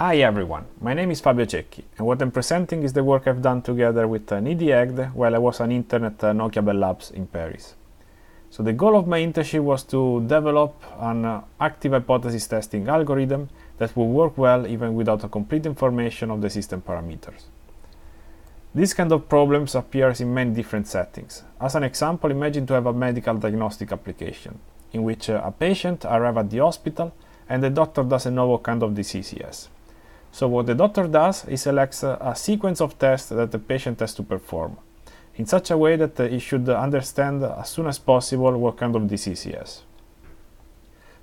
Hi everyone, my name is Fabio Cecchi, and what I'm presenting is the work I've done together with Nidhi Hegde while I was an intern at Nokia Bell Labs in Paris. So the goal of my internship was to develop an active hypothesis testing algorithm that would work well even without a complete information of the system parameters. This kind of problems appears in many different settings. As an example, imagine to have a medical diagnostic application in which a patient arrives at the hospital and the doctor doesn't know what kind of disease he has. So what the doctor does is selects a sequence of tests that the patient has to perform, in such a way that he should understand as soon as possible what kind of disease he has.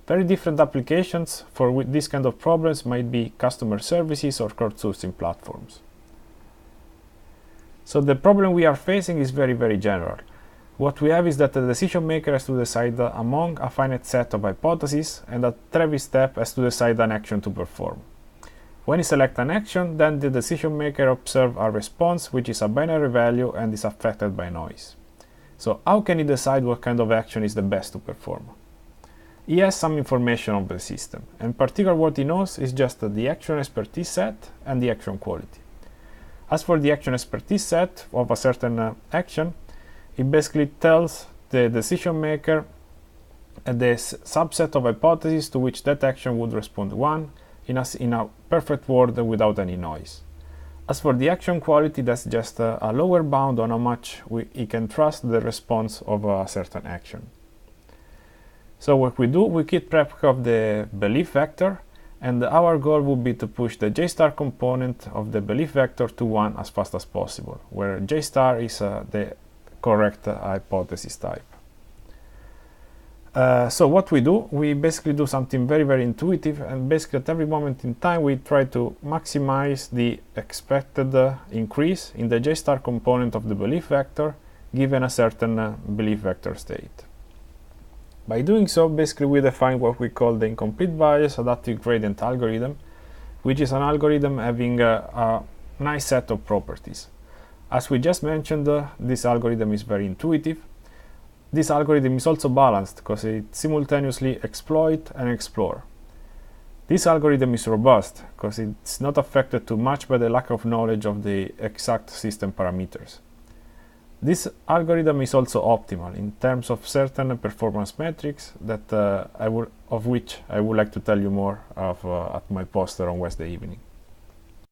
Very different applications for this kind of problems might be customer services or crowdsourcing platforms. So the problem we are facing is very general. What we have is that the decision maker has to decide among a finite set of hypotheses, and at every step has to decide an action to perform. When he selects an action, then the decision maker observes a response which is a binary value and is affected by noise. So how can he decide what kind of action is the best to perform? He has some information of the system, and in particular what he knows is just the action expertise set and the action quality. As for the action expertise set of a certain action, it basically tells the decision maker the subset of hypotheses to which that action would respond one in a perfect world without any noise. As for the action quality, that's just a lower bound on how much he can trust the response of a certain action. So what we do, we keep track of the belief vector, and our goal would be to push the J star component of the belief vector to 1 as fast as possible, where J star is the correct hypothesis type. So what we do, we basically do something very intuitive, and basically at every moment in time we try to maximize the expected increase in the J star component of the belief vector given a certain belief vector state. By doing so, basically we define what we call the incomplete bias adaptive gradient algorithm, which is an algorithm having a nice set of properties. As we just mentioned, this algorithm is very intuitive. This algorithm is also balanced because it simultaneously exploits and explores. This algorithm is robust because it's not affected too much by the lack of knowledge of the exact system parameters. This algorithm is also optimal in terms of certain performance metrics that of which I would like to tell you more of at my poster on Wednesday evening.